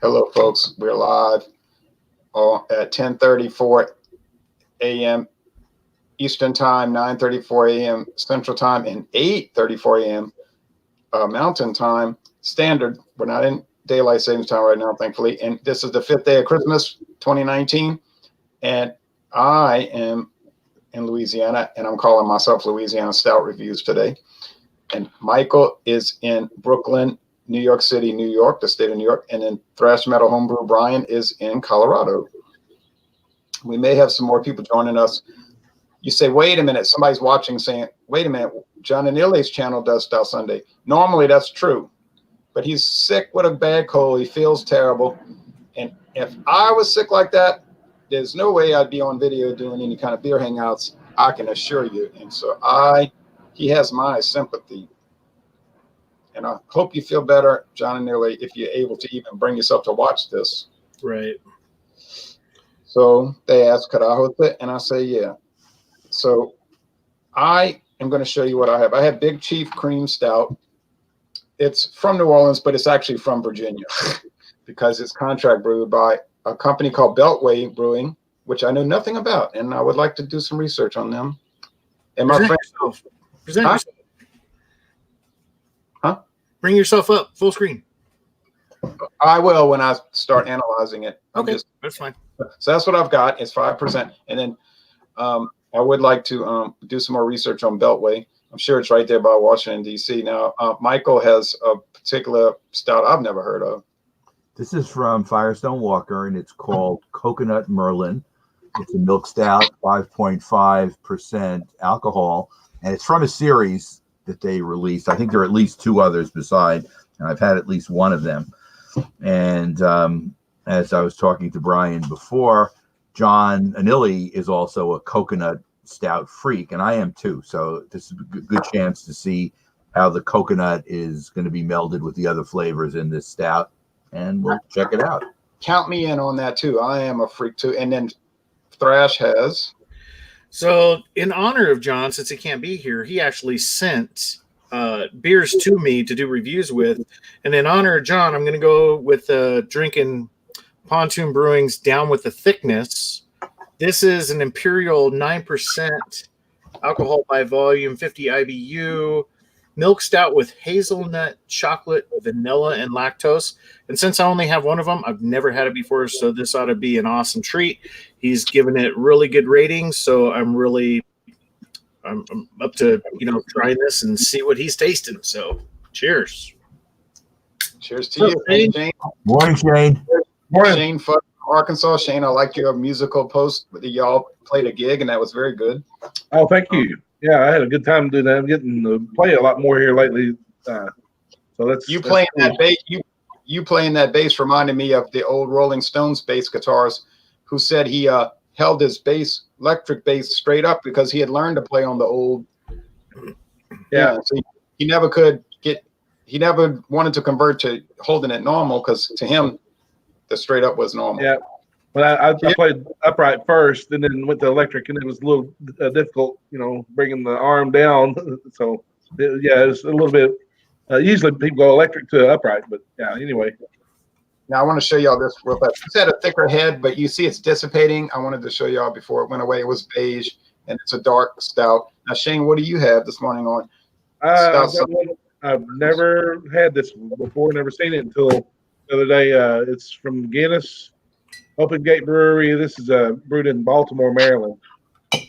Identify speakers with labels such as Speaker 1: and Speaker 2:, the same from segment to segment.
Speaker 1: Hello, folks. We're live at 10:34 a.m. Eastern Time, 9:34 a.m. Central Time, and 8:34 a.m. Mountain Time Standard. We're not in daylight savings time right now, thankfully. And this is the 5th day of Christmas, 2019. And I am in Louisiana, and I'm calling myself Louisiana Stout Reviews today. And Michael is in Brooklyn, New York City, New York, the state of New York, and then Thrash Metal Homebrew Brian is in Colorado. We may have some more people joining us. You say, wait a minute, somebody's watching saying, wait a minute, John Anile's channel does Stout Sunday. Normally that's true, but he's sick with a bad cold. He feels terrible. And if I was sick like that, there's no way I'd be on video doing any kind of beer hangouts, I can assure you. And so he has my sympathy. And I hope you feel better, John Anile, if you're able to even bring yourself to watch this.
Speaker 2: Right.
Speaker 1: So they ask, could I host it? And I say, yeah. So I am going to show you what I have. I have Big Chief Cream Stout. It's from New Orleans, but it's actually from Virginia because it's contract brewed by a company called Beltway Brewing, which I know nothing about. And I would like to do some research on them. And my friend,
Speaker 2: present yourself. Bring yourself up full screen.
Speaker 1: I will when I start analyzing it.
Speaker 2: Okay, that's fine.
Speaker 1: So that's what I've got. It's 5%. And then I would like to do some more research on Beltway. I'm sure it's right there by Washington, D.C. Now, Michael has a particular stout I've never heard of.
Speaker 3: This is from Firestone Walker, and it's called Coconut Merlin. It's a milk stout, 5.5% alcohol, and it's from a series that they released. I think there are at least 2 others beside, and I've had at least one of them. And as I was talking to Brian before, John Anile is also a coconut stout freak, and I am too. So this is a good chance to see how the coconut is going to be melded with the other flavors in this stout, and we'll check it out.
Speaker 1: Count me in on that too. I am a freak too. And then Thrash has.
Speaker 2: So in honor of John, since he can't be here, he actually sent beers to me to do reviews with. And in honor of John, I'm going to go with drinking Pontoon Brewing's Down with the Thickness. This is an Imperial 9% alcohol by volume, 50 IBU, milk stout with hazelnut, chocolate, vanilla, and lactose. And since I only have one of them, I've never had it before, so this ought to be an awesome treat. He's given it really good ratings, so I'm up to trying this and see what he's tasting. So, cheers.
Speaker 1: Cheers to you, Shane.
Speaker 3: Morning, Shane.
Speaker 1: Morning, Shane. Fudge, Arkansas. Shane, I liked your musical post. Y'all played a gig, and that was very good.
Speaker 4: Oh, thank you. Yeah, I had a good time doing that. I'm getting to play a lot more here lately. So that's
Speaker 1: playing that bass. You playing that bass reminded me of the old Rolling Stones bass guitarist who said he held his bass, electric bass, straight up because he had learned to play on the old.
Speaker 4: Yeah.
Speaker 1: So he never could get. He never wanted to convert to holding it normal because to him, the straight up was normal.
Speaker 4: Yeah. But I played upright first and then went to electric, and it was a little difficult, bringing the arm down. So, it's a little bit. Usually people go electric to upright, but yeah, anyway.
Speaker 1: Now I want to show y'all this real fast. It's had a thicker head, but you see it's dissipating. I wanted to show y'all before it went away. It was beige, and it's a dark stout. Now, Shane, what do you have this morning on?
Speaker 4: I've never had this before, never seen it until the other day. It's from Guinness Open Gate Brewery. This is brewed in Baltimore, Maryland,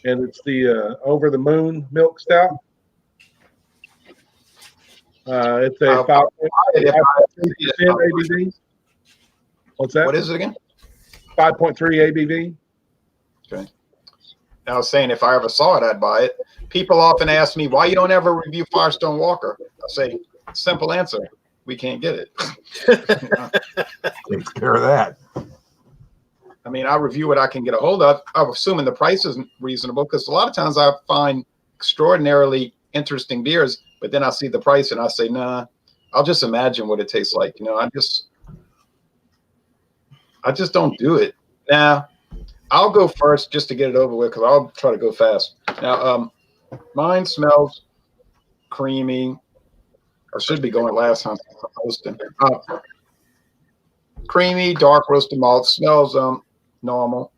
Speaker 4: and it's the Over the Moon Milk Stout. It's a 5.3 ABV. What's that?
Speaker 1: What is it again?
Speaker 4: 5.3 ABV.
Speaker 1: Okay. I was saying if I ever saw it, I'd buy it. People often ask me, why you don't ever review Firestone Walker? I say, simple answer. We can't get it.
Speaker 3: Takes care of that.
Speaker 1: I mean, I review what I can get a hold of. I'm assuming the price is reasonable because a lot of times I find extraordinarily interesting beers, but then I see the price and I say, nah, I'll just imagine what it tastes like. I just don't do it. Now, I'll go first just to get it over with because I'll try to go fast. Now, mine smells creamy. Or should be going last time. creamy, dark roasted malt. Smells normal.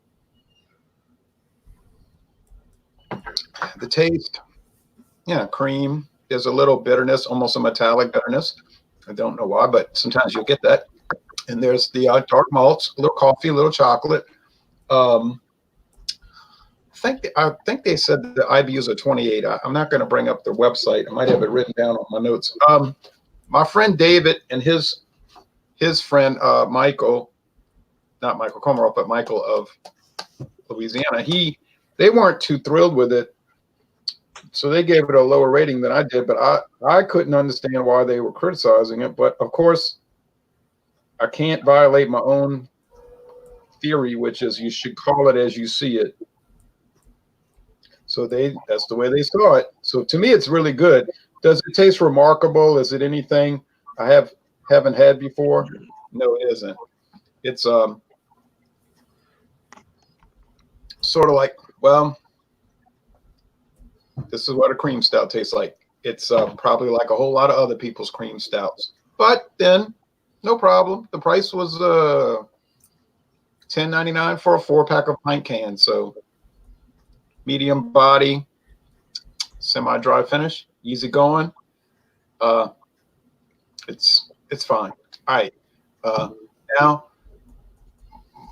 Speaker 1: The taste, yeah, cream. There's a little bitterness, almost a metallic bitterness. I don't know why, but sometimes you'll get that. And there's the dark malts, a little coffee, a little chocolate. I think they said the IBUs are 28. I'm not going to bring up their website. I might have it written down on my notes. My friend David and his friend Michael, not Michael Komaroff, but Michael of Louisiana, they weren't too thrilled with it. So they gave it a lower rating than I did, but I couldn't understand why they were criticizing it. But of course, I can't violate my own theory, which is you should call it as you see it. So that's the way they saw it. So to me, it's really good. Does it taste remarkable? Is it anything I haven't had before? No, it isn't. It's sort of like, well, this is what a cream stout tastes like. It's probably like a whole lot of other people's cream stouts. But then, no problem. The price was $10.99 for a 4-pack of pint cans. So medium body, semi-dry finish, easy going. It's fine. All right. Now,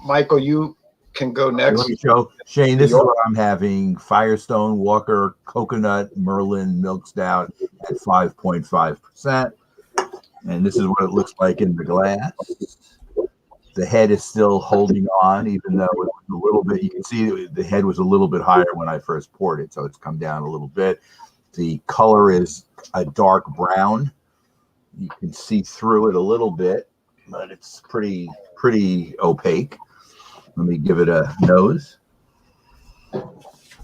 Speaker 1: Michael, you can go next.
Speaker 3: Let me show Shane. This is what I'm having: Firestone Walker Coconut Merlin Milk Stout at 5.5%, and this is what it looks like in the glass. The head is still holding on, even though it was a little bit. You can see the head was a little bit higher when I first poured it, so it's come down a little bit. The color is a dark brown. You can see through it a little bit, but it's pretty opaque. Let me give it a nose.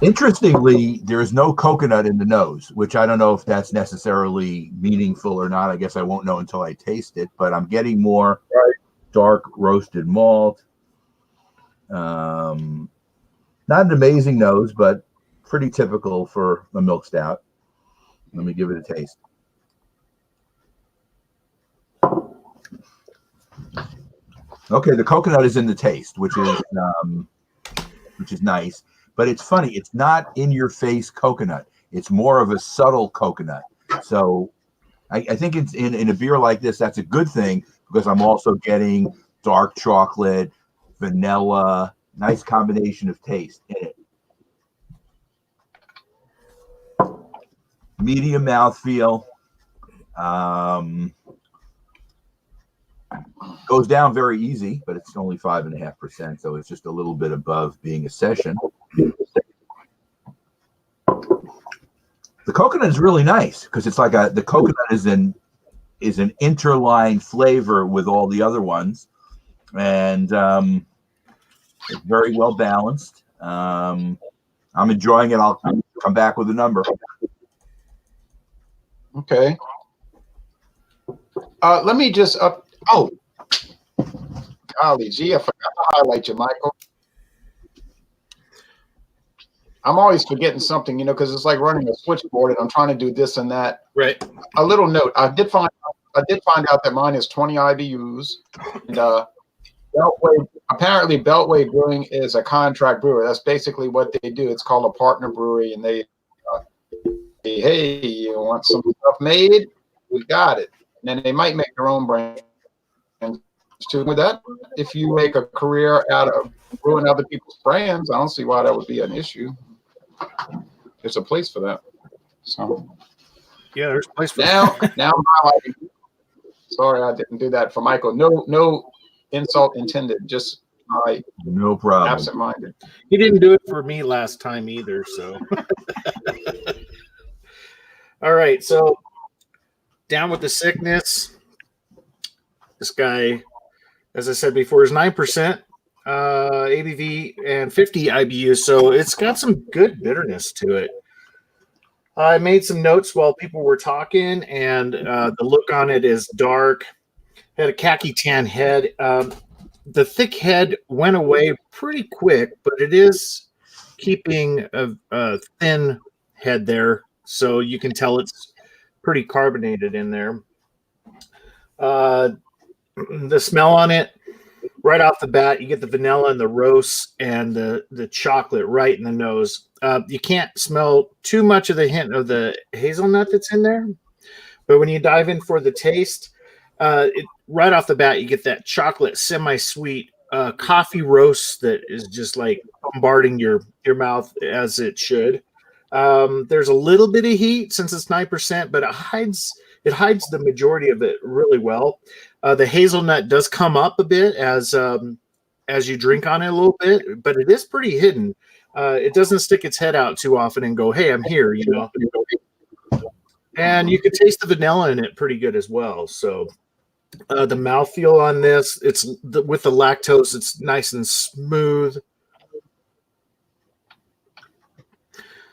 Speaker 3: Interestingly, there is no coconut in the nose, which I don't know if that's necessarily meaningful or not. I guess I won't know until I taste it, but I'm getting more dark roasted malt. Not an amazing nose, but pretty typical for a milk stout. Let me give it a taste. Okay, the coconut is in the taste, which is nice. But it's funny; it's not in your face coconut. It's more of a subtle coconut. So I think it's in a beer like this, that's a good thing because I'm also getting dark chocolate, vanilla, nice combination of taste in it. Medium mouthfeel. Goes down very easy, but it's only 5.5%, so it's just a little bit above being a session. The coconut is really nice because it's like the coconut is an interline flavor with all the other ones, and it's very well balanced. I'm enjoying it. I'll come back with a number.
Speaker 1: Okay. Let me just Oh, golly gee, I forgot to highlight you, Michael. I'm always forgetting something, because it's like running a switchboard and I'm trying to do this and that.
Speaker 2: Right.
Speaker 1: A little note: I did find out that mine is 20 IBUs, and apparently Beltway Brewing is a contract brewer. That's basically what they do. It's called a partner brewery, and they hey, you want some stuff made? We got it. And then they might make their own brand. And with that, if you make a career out of brewing other people's brands, I don't see why that would be an issue. There's a place for that. So
Speaker 2: yeah, there's a place for
Speaker 1: now. Now I'm highlighting. Sorry, I didn't do that for Michael. No insult intended. Just
Speaker 3: no problem.
Speaker 1: Absent-minded.
Speaker 2: He didn't do it for me last time either. So all right, so down with the sickness. This guy, as I said before, is 9% ABV and 50 IBU, so it's got some good bitterness to it. I made some notes while people were talking, and the look on it is dark. Had a khaki tan head. The thick head went away pretty quick, but it is keeping a thin head there, so you can tell it's pretty carbonated in there. The smell on it, right off the bat, you get the vanilla and the roast and the chocolate right in the nose. You can't smell too much of the hint of the hazelnut that's in there, but when you dive in for the taste, right off the bat, you get that chocolate semi-sweet coffee roast that is just like bombarding your mouth as it should. There's a little bit of heat since it's 9%, but it hides the majority of it really well. The hazelnut does come up a bit as you drink on it a little bit, but it is pretty hidden. It doesn't stick its head out too often and go, "Hey, I'm here," you know. And you can taste the vanilla in it pretty good as well. So the mouthfeel on this, with the lactose, it's nice and smooth.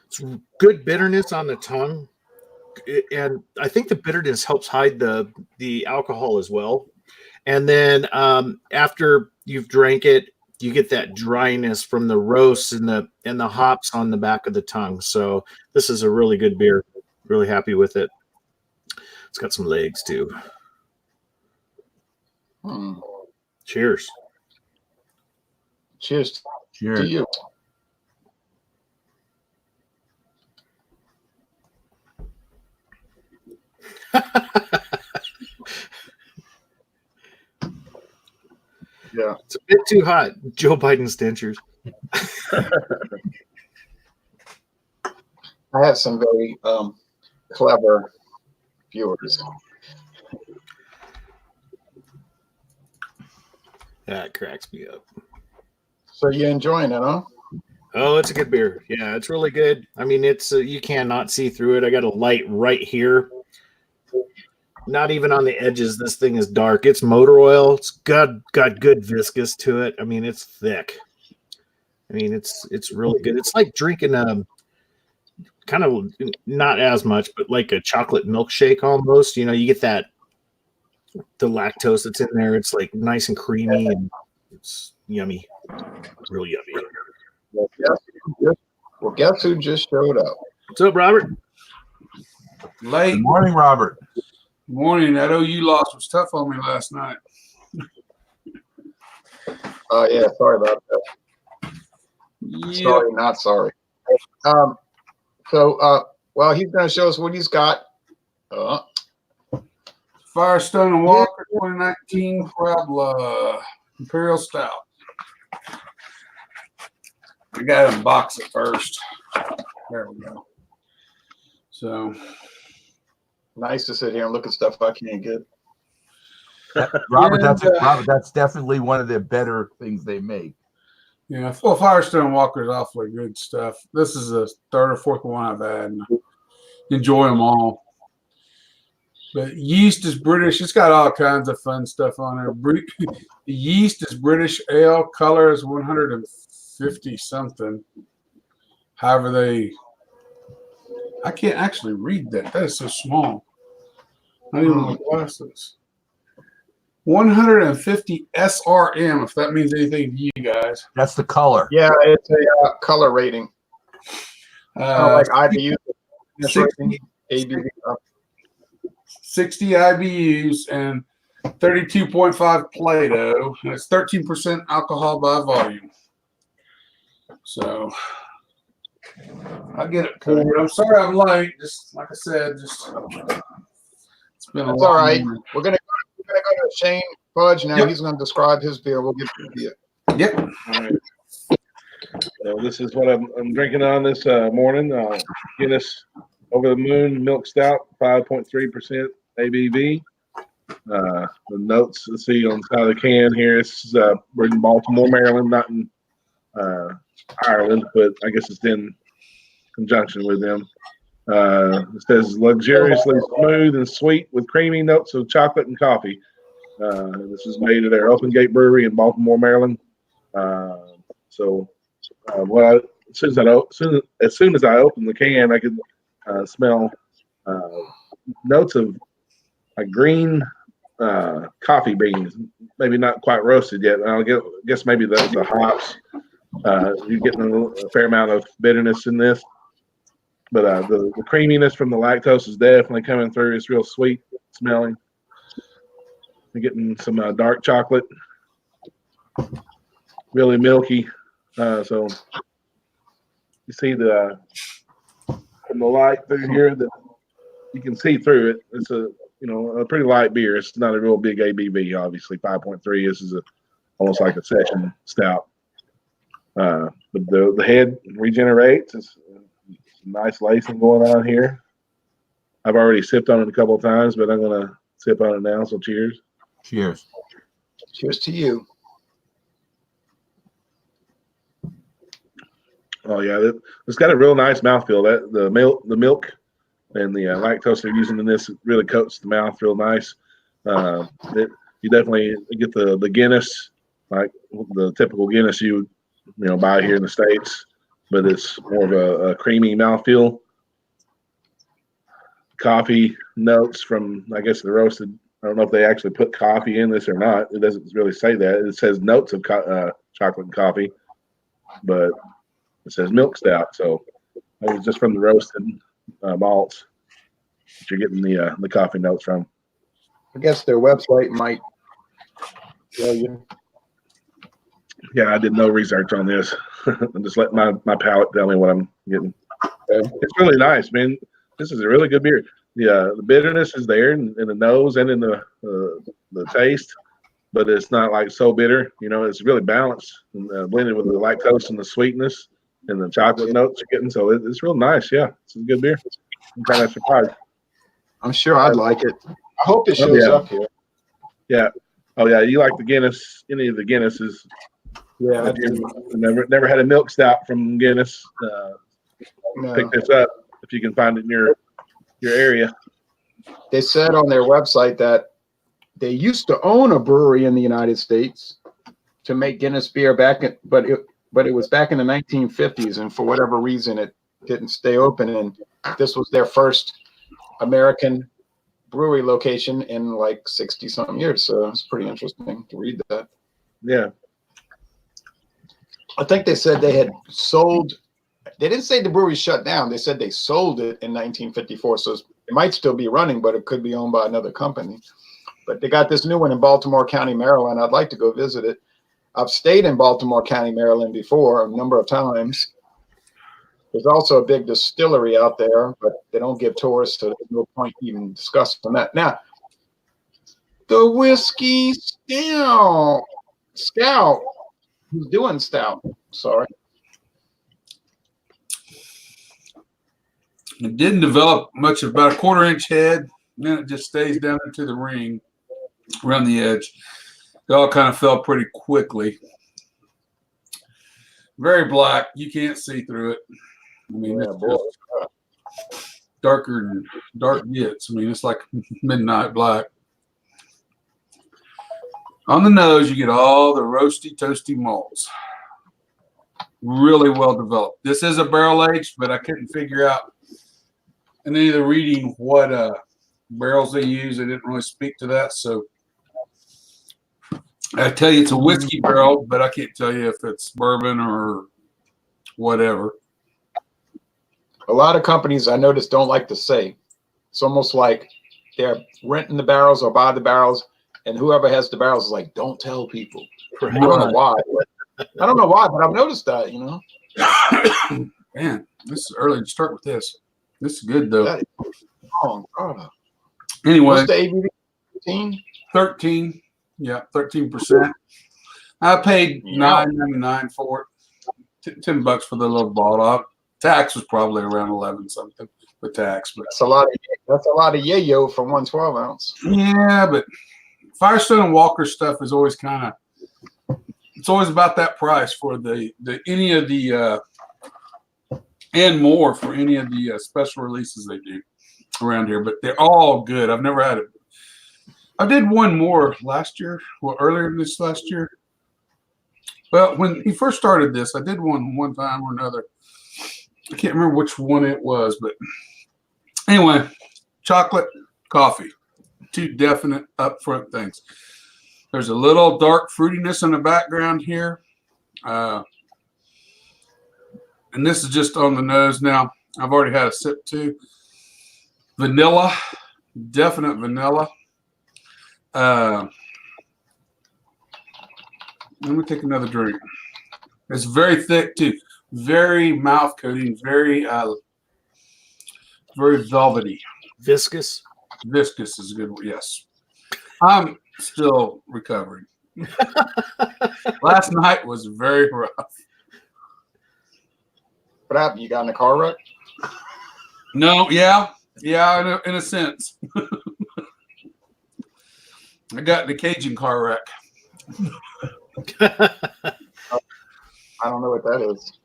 Speaker 2: It's good bitterness on the tongue. And I think the bitterness helps hide the alcohol as well. And then after you've drank it, you get that dryness from the roast and the hops on the back of the tongue. So this is a really good beer. Really happy with it. It's got some legs too. Cheers.
Speaker 1: Cheers.
Speaker 3: Cheers.
Speaker 1: To you. Yeah,
Speaker 2: it's a bit too hot. Joe Biden's dentures.
Speaker 1: I have some very clever viewers.
Speaker 2: That cracks me up.
Speaker 1: So you're enjoying it, huh?
Speaker 2: Oh, it's a good beer. Yeah, it's really good. I mean, it's you cannot see through it. I got a light right here. Not even on the edges. This thing is dark. It's motor oil. It's got good viscous to it. I mean, it's thick. I mean, it's really good. It's like drinking kind of not as much, but like a chocolate milkshake almost. You know, you get the lactose that's in there. It's like nice and creamy and it's yummy. Real yummy.
Speaker 1: Well, guess who just showed up?
Speaker 2: What's up, Robert?
Speaker 5: Late.
Speaker 3: Good morning, Robert.
Speaker 5: Morning. That OU loss was tough on me last night.
Speaker 1: Yeah, sorry about that.
Speaker 5: Yeah.
Speaker 1: Sorry, not sorry. Well, he's going to show us what he's got.
Speaker 5: Firestone and Walker 2019 Crabla Imperial Stout. I got to unbox it first. There we go. So
Speaker 1: nice to sit here and look at stuff I can't get.
Speaker 3: Robert, that's definitely one of the better things they make.
Speaker 5: yeah, full Firestone Walker is awfully good stuff. This is the third or fourth one I've had, and I enjoy them all. But yeast is British. It's got all kinds of fun stuff on there. The yeast is British ale. Color is 150 something. However, I can't actually read that. That is so small. I don't even know my glasses. 150 SRM, if that means anything to you guys.
Speaker 3: That's the color.
Speaker 1: Yeah, it's a color rating. Like IBU.
Speaker 5: 60,
Speaker 1: ABV.
Speaker 5: 60 IBUs and 32.5 Plato. And it's 13% alcohol by volume. So I'll get it poured. I'm sorry I'm late. Just like I said, it's been a
Speaker 1: That's
Speaker 5: long
Speaker 1: all right.
Speaker 5: morning.
Speaker 1: We're gonna go to Shane Fudge now.
Speaker 5: Yep.
Speaker 1: He's going to describe his beer. We'll get to the beer.
Speaker 5: Yep.
Speaker 4: All right. So this is what I'm drinking on this morning. Guinness Over the Moon Milk Stout, 5.3% ABV. The notes, let's see on the side of the can here. It's we're in Baltimore, Maryland, not in Ireland, but I guess it's in conjunction with them. It says luxuriously smooth and sweet with creamy notes of chocolate and coffee. This is made at their Open Gate Brewery in Baltimore, Maryland. As soon as I opened the can, I could smell notes of green coffee beans. Maybe not quite roasted yet. I guess maybe that's the hops. You're getting a fair amount of bitterness in this, but the creaminess from the lactose is definitely coming through. It's real sweet smelling. You're getting some dark chocolate. really milky. So you see from the light through here that you can see through it. It's a pretty light beer. It's not a real big ABV, obviously. 5.3. This is almost like a session stout. But the head regenerates. It's some nice lacing going on here. I've already sipped on it a couple of times, but I'm gonna sip on it now. So cheers.
Speaker 3: Cheers.
Speaker 1: Cheers to you.
Speaker 4: Oh yeah, it's got a real nice mouthfeel. That the milk and the lactose they're using in this really coats the mouth real nice. You definitely get the Guinness, like the typical Guinness you buy here in the States, but it's more of a creamy mouthfeel. Coffee notes from, I guess, the roasted. I don't know if they actually put coffee in this or not. It doesn't really say that. It says notes of chocolate and coffee, but it says milk stout. So it was just from the roasted malts that you're getting the coffee notes from.
Speaker 1: I guess their website might tell you.
Speaker 4: Yeah, I did no research on this. I'm just letting my palate tell me what I'm getting.
Speaker 1: Okay.
Speaker 4: It's really nice, man. This is a really good beer. The bitterness is there in the nose and in the taste, but it's not like so bitter. It's really balanced and blended with the lactose and the sweetness and the chocolate notes you're getting. So it's real nice. Yeah, it's a good beer. I'm kind of surprised.
Speaker 1: I'm sure I'd like it. I hope it shows up here.
Speaker 4: Yeah. Oh yeah, you like the Guinness? Any of the Guinnesses?
Speaker 1: Yeah, I
Speaker 4: Never had a milk stout from Guinness.
Speaker 1: No.
Speaker 4: Pick this up if you can find it in your area.
Speaker 1: They said on their website that they used to own a brewery in the United States to make Guinness beer but it was back in the 1950s, and for whatever reason it didn't stay open, and this was their first American brewery location in like 60 something years. So it's pretty interesting to read that.
Speaker 4: Yeah.
Speaker 1: I think they said they had sold. They didn't say the brewery shut down. They said they sold it in 1954. So it might still be running, but it could be owned by another company. But they got this new one in Baltimore County, Maryland. I'd like to go visit it. I've stayed in Baltimore County, Maryland before a number of times. There's also a big distillery out there, but they don't give tours, so there's no point even discussing that. Now, the Whisky Scout. Who's doing stout? Sorry.
Speaker 5: It didn't develop much, about a 1/4-inch head. Then it just stays down into the ring around the edge. It all kind of fell pretty quickly. Very black. You can't see through it. I mean,
Speaker 1: Yeah,
Speaker 5: it's
Speaker 1: boy.
Speaker 5: just darker than dark gets. I mean, it's like midnight black. On the nose, you get all the roasty, toasty malts. Really well developed. This is a barrel aged, but I couldn't figure out in any of the reading what barrels they use. They didn't really speak to that. So I tell you it's a whiskey barrel, but I can't tell you if it's bourbon or whatever.
Speaker 1: A lot of companies I noticed don't like to say. It's almost like they're renting the barrels or buy the barrels, and whoever has the barrels is like, don't tell people. I don't know why. I don't know why, but I've noticed that,
Speaker 5: Man, this is early to start with this. This is good though.
Speaker 1: That is wrong.
Speaker 5: Anyway,
Speaker 1: What's the ABV? 13?
Speaker 5: 13. Yeah, 13%. I paid $9.99 for it. $10 for the little bottle. Tax was probably around 11 something with tax, but
Speaker 1: That's a lot of yayo for 112 ounce.
Speaker 5: yeah, but Firestone and Walker stuff is always it's always about that price for the any of the and more for any of the special releases they do around here. But they're all good. I've never had it. I did one more last year, earlier this last year. Well, when he first started this, I did one time or another. I can't remember which one it was, but anyway, chocolate, coffee, two definite upfront things. There's a little dark fruitiness in the background here. And this is just on the nose now. I've already had a sip too. Vanilla, definite vanilla. Let me take another drink. It's very thick too, very mouth coating, very velvety.
Speaker 2: Viscous.
Speaker 5: Viscous is a good word. Yes, I'm still recovering. Last night was very rough.
Speaker 1: What happened? You got in a car wreck?
Speaker 5: No, yeah, in a sense. I got in a Cajun car wreck.
Speaker 1: I don't know what that is.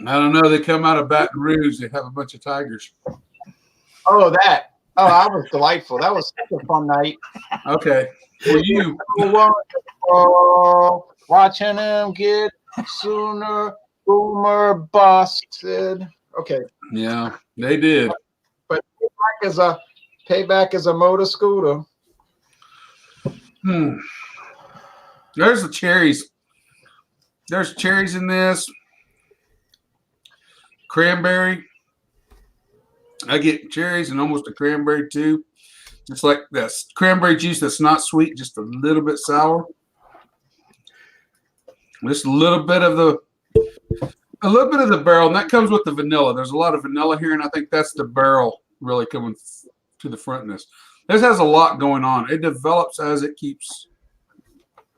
Speaker 5: I don't know. They come out of Baton Rouge. They have a bunch of tigers.
Speaker 1: Oh, that. Oh, that was delightful. That was such a fun night.
Speaker 5: Okay. For you.
Speaker 1: Oh, watching them get sooner, boomer busted. Okay.
Speaker 5: Yeah, they did.
Speaker 1: But payback is a motor scooter.
Speaker 5: There's the cherries. There's cherries in this. Cranberry. I get cherries and almost a cranberry too. Just like this cranberry juice that's not sweet, just a little bit sour. Just a little bit of the barrel, and that comes with the vanilla. There's a lot of vanilla here, and I think that's the barrel really coming to the front in this. This has a lot going on. It develops as it keeps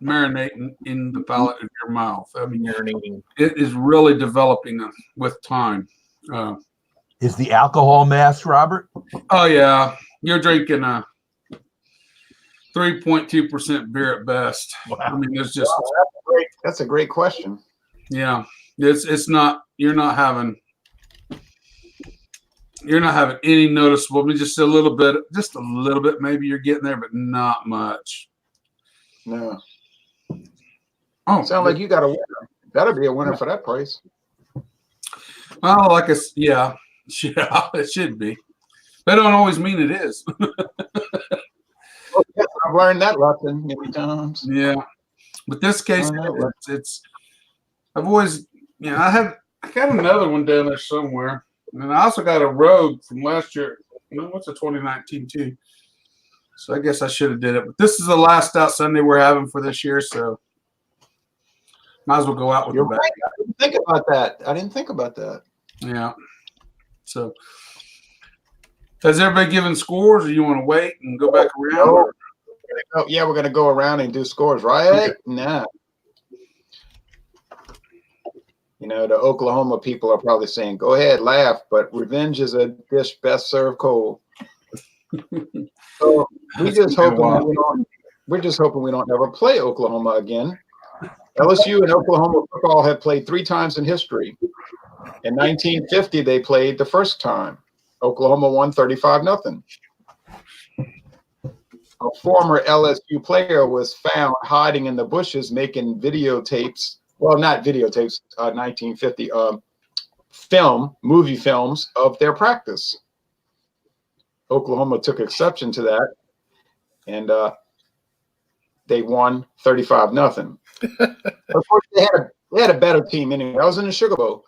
Speaker 5: marinating in the palate of your mouth. I mean, it is really developing with time.
Speaker 3: Is the alcohol mass, Robert?
Speaker 5: Oh yeah, you're drinking a 3.2% beer at best.
Speaker 3: Wow.
Speaker 5: I mean, it's just
Speaker 1: that's a great question.
Speaker 5: Yeah, it's not. You're not having any noticeable. I mean, just a little bit. Maybe you're getting there, but not much.
Speaker 1: No.
Speaker 5: Oh,
Speaker 1: Sound like you got a winner. That'll be a winner for that price.
Speaker 5: Well, yeah, it should be. That don't always mean it is.
Speaker 1: Yes, I've learned that lesson many times.
Speaker 5: Yeah, but this case, it's. I've always, I got another one down there somewhere, and I also got a Rogue from last year. What's a 2019 too? So I guess I should have did it. But this is the last Stout Sunday we're having for this year, so might as well go out with the bag.
Speaker 1: I didn't think about that.
Speaker 5: Yeah. So, has everybody given scores, or you want to wait and go back around?
Speaker 1: Oh, yeah, we're gonna go around and do scores, right? Okay. Nah. The Oklahoma people are probably saying, "Go ahead, laugh," but revenge is a dish best served cold. So we're just hoping we don't ever play Oklahoma again. LSU and Oklahoma football have played 3 times in history. In 1950, they played the first time. Oklahoma won 35-0. A former LSU player was found hiding in the bushes making videotapes. Well, not videotapes, 1950 movie films of their practice. Oklahoma took exception to that, and they won 35-0. Of course, they had a better team anyway. I was in the Sugar Bowl.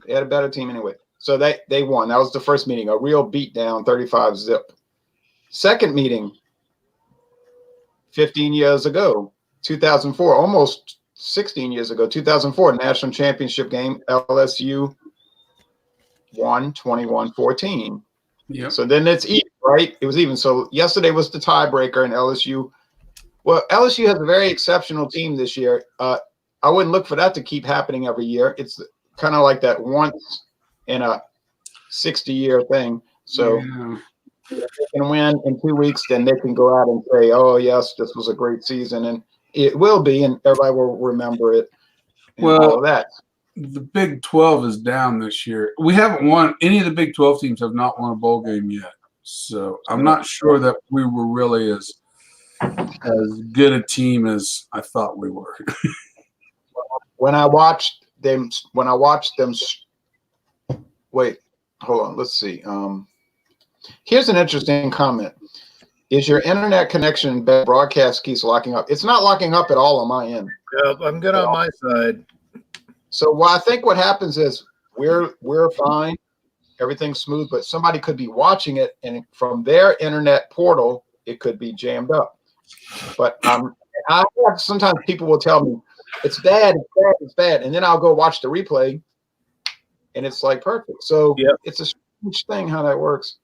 Speaker 1: They had a better team anyway. So they won. That was the first meeting, a real beatdown, 35-0. Second meeting, 15 years ago, 2004, almost 16 years ago, 2004, national championship game, LSU won 21-14.
Speaker 5: Yeah.
Speaker 1: So then it's even, right? It was even. So yesterday was the tiebreaker, and LSU has a very exceptional team this year. I wouldn't look for that to keep happening every year. It's kind of like that once in a 60-year thing. So if they can win in 2 weeks, then they can go out and say, "Oh yes, this was a great season," and it will be, and everybody will remember it. And all of that.
Speaker 5: The Big 12 is down this year. We haven't won. Any of the Big 12 teams have not won a bowl game yet. So I'm not sure that we were really as good a team as I thought we were.
Speaker 1: When I watched them, wait, hold on. Let's see. Here's an interesting comment. Is your internet connection bad? Broadcast keeps locking up. It's not locking up at all on my end.
Speaker 2: Yep, I'm good on my side.
Speaker 1: So I think what happens is we're fine, everything's smooth, but somebody could be watching it, and from their internet portal, it could be jammed up. But sometimes people will tell me, it's bad, it's bad, it's bad. And then I'll go watch the replay and it's like perfect. So it's a strange thing how that works.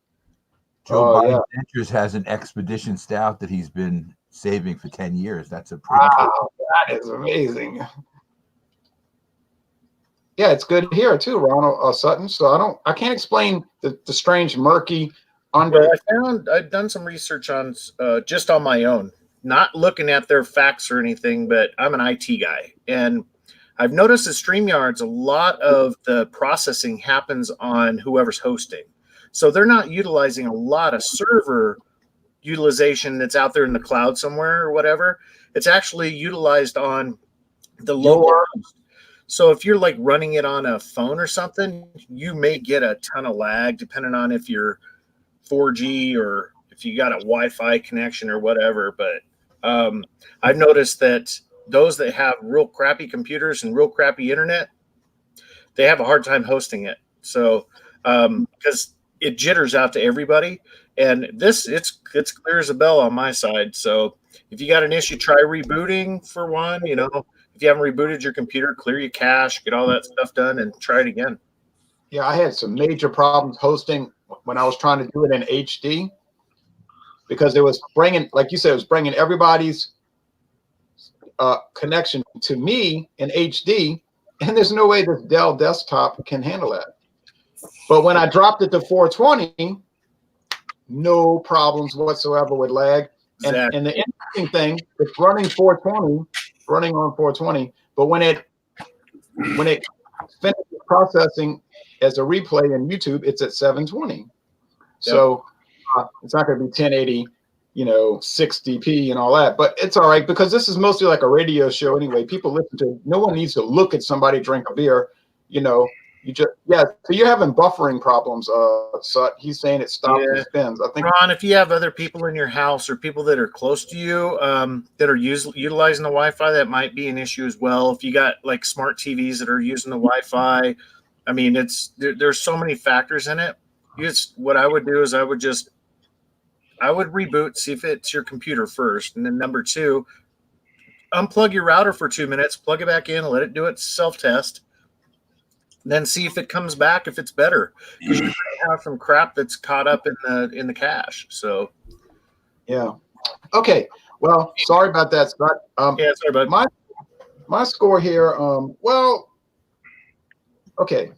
Speaker 3: Joe Biden Ventures has an Expedition Stout that he's been saving for 10 years. That's a pretty
Speaker 1: that is amazing. Yeah, it's good here too, Ronald Sutton. So I can't explain the strange murky under.
Speaker 2: Well, I've done some research on just on my own, not looking at their facts or anything, but I'm an IT guy, and I've noticed at StreamYards a lot of the processing happens on whoever's hosting. So they're not utilizing a lot of server utilization that's out there in the cloud somewhere or whatever. It's actually utilized on the local host. So if you're like running it on a phone or something, you may get a ton of lag depending on if you're 4G or if you got a Wi-Fi connection or whatever. But I've noticed that those that have real crappy computers and real crappy internet, they have a hard time hosting it. So because it jitters out to everybody, and it's clear as a bell on my side. So if you got an issue, try rebooting for one. You know, if you haven't rebooted your computer, clear your cache, get all that stuff done, and try it again.
Speaker 1: Yeah, I had some major problems hosting when I was trying to do it in HD because it was bringing, like you said, it was bringing everybody's connection to me in HD, and there's no way this Dell desktop can handle that. But when I dropped it to 420, no problems whatsoever with lag.
Speaker 2: Exactly.
Speaker 1: And the interesting thing, it's running 420, running on 420, but when it finishes processing as a replay in YouTube, it's at 720. So it's not going to be 1080, 60p and all that, but it's all right because this is mostly like a radio show anyway. People listen to. No one needs to look at somebody drink a beer, You just So you're having buffering problems. So he's saying it stops and spins. I think,
Speaker 2: Ron, if you have other people in your house or people that are close to you that are utilizing the Wi-Fi, that might be an issue as well. If you got like smart TVs that are using the Wi-Fi, I mean, there's so many factors in it. What I would do is I would reboot, see if it's your computer first, and then number two, unplug your router for 2 minutes, plug it back in, let it do its self-test. Then see if it comes back, if it's better, because you might have some crap that's caught up in the cache. So,
Speaker 1: yeah, okay. Well, sorry about that, Scott.
Speaker 2: Sorry about
Speaker 1: my score here. Okay.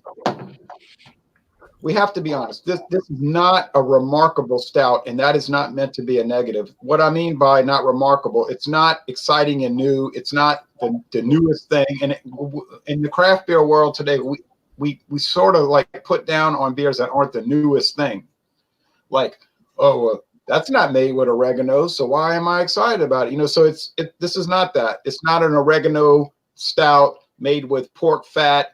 Speaker 1: We have to be honest. This is not a remarkable stout, and that is not meant to be a negative. What I mean by not remarkable, it's not exciting and new. It's not the newest thing. And in the craft beer world today, we sort of like put down on beers that aren't the newest thing. Like, that's not made with oregano, so why am I excited about it? So this is not that. It's not an oregano stout made with pork fat,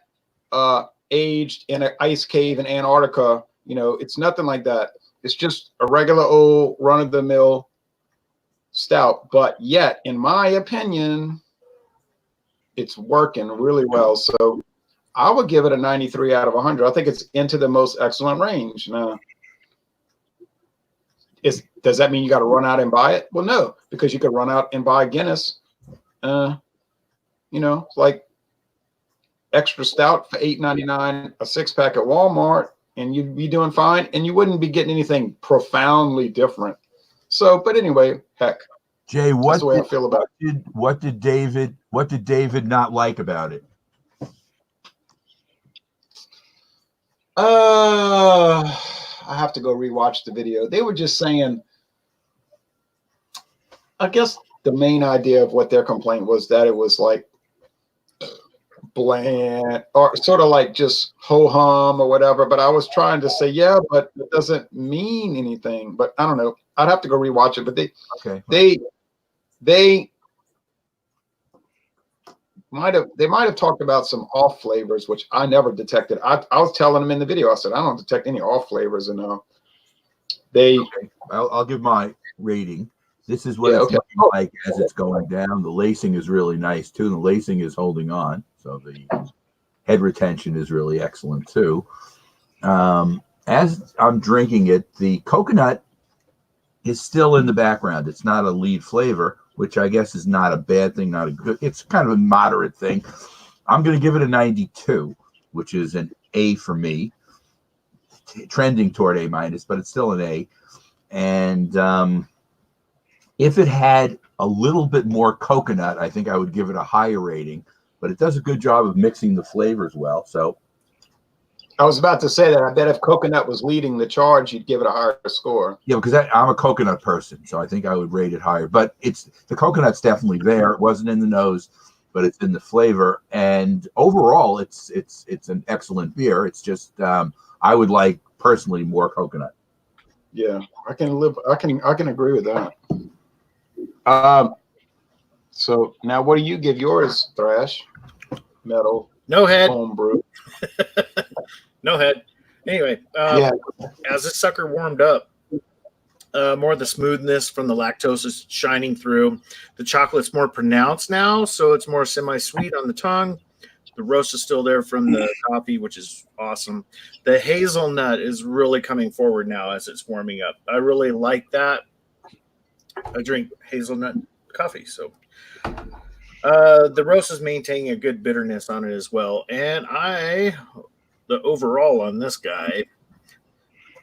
Speaker 1: aged in an ice cave in Antarctica. It's nothing like that. It's just a regular old run-of-the-mill stout. But yet, in my opinion, it's working really well. So I would give it a 93 out of 100. I think it's into the most excellent range. Now, does that mean you got to run out and buy it? Well, no, because you could run out and buy Guinness. Like extra stout for $8.99 a 6-pack at Walmart, and you'd be doing fine, and you wouldn't be getting anything profoundly different. So, but anyway, heck,
Speaker 3: Jay,
Speaker 1: that's the way I feel about it.
Speaker 3: What did David not like about it?
Speaker 1: I have to go rewatch the video. They were just saying, I guess the main idea of what their complaint was that it was like bland or sort of like just ho-hum or whatever. But I was trying to say, yeah, but it doesn't mean anything. But I don't know. I'd have to go rewatch it. But they might have talked about some off flavors, which I never detected. I was telling them in the video, I said, I don't detect any off flavors. And
Speaker 3: I'll give my rating. This is what it's looking like as it's going down. The lacing is really nice too. The lacing is holding on. So the head retention is really excellent too. As I'm drinking it, the coconut is still in the background. It's not a lead flavor, which I guess is not a bad thing, not a good. It's kind of a moderate thing. I'm going to give it a 92, which is an A for me, trending toward A minus, but it's still an A. And if it had a little bit more coconut, I think I would give it a higher rating. But it does a good job of mixing the flavors well. So
Speaker 1: I was about to say that. I bet if coconut was leading the charge, you'd give it a higher score.
Speaker 3: yeah, because I'm a coconut person, so I think I would rate it higher. But the coconut's definitely there. It wasn't in the nose, but it's in the flavor. And overall, it's an excellent beer. It's just I would like personally more coconut.
Speaker 1: Yeah, I can agree with that. So now, what do you give yours, Thrash? Metal,
Speaker 2: No head.
Speaker 1: homebrew.
Speaker 2: No head. Anyway,
Speaker 1: Yeah,
Speaker 2: as this sucker warmed up, more of the smoothness from the lactose is shining through. The chocolate's more pronounced now, so it's more semi-sweet on the tongue. The roast is still there from the coffee, which is awesome. The hazelnut is really coming forward now as it's warming up. I really like that. I drink hazelnut coffee, so the roast is maintaining a good bitterness on it as well. And the overall on this guy,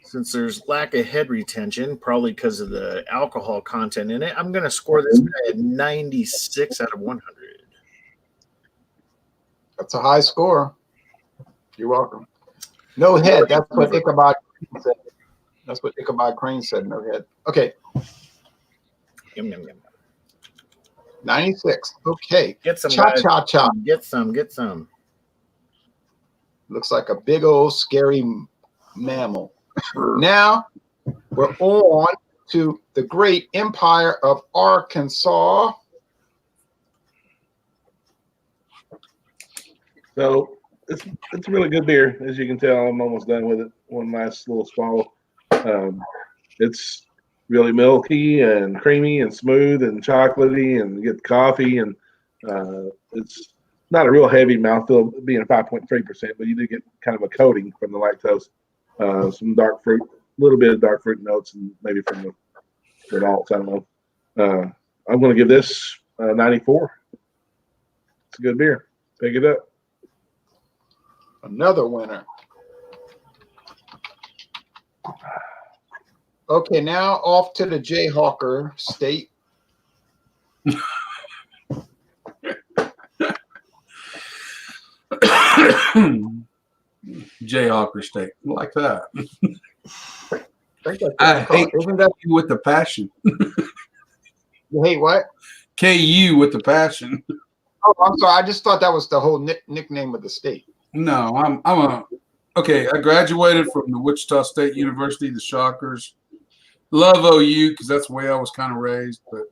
Speaker 2: since there's lack of head retention, probably because of the alcohol content in it, I'm going to score this guy at 96 out of 100.
Speaker 1: that's a high score. You're welcome. No head. That's what Ichabod Crane said. That's what Ichabod Crane said. No head. Okay,
Speaker 2: Yum, yum, yum.
Speaker 1: 96. Okay.
Speaker 2: Get some,
Speaker 1: Cha
Speaker 2: guys.
Speaker 1: cha cha.
Speaker 2: Get some.
Speaker 1: Looks like a big old scary mammal. Now we're on to the great empire of Arkansas.
Speaker 4: So it's a really good beer, as you can tell. I'm almost done with it. One last little swallow. It's really milky and creamy and smooth and chocolatey, and you get coffee, and it's not a real heavy mouthfeel, being a 5.3%, but you do get kind of a coating from the lactose, some dark fruit, a little bit of dark fruit notes, and maybe from the malts. I don't know. I'm going to give this 94. It's a good beer. Pick it up.
Speaker 1: Another winner. Okay, now off to the Jayhawker State.
Speaker 5: Jayhawker State, like that.
Speaker 1: I
Speaker 5: hate you with the passion.
Speaker 1: You hate what?
Speaker 5: KU with the passion.
Speaker 1: Oh, I'm sorry. I just thought that was the whole nickname of the state.
Speaker 5: No, okay. I graduated from the Wichita State University, the Shockers. Love OU because that's the way I was kind of raised, but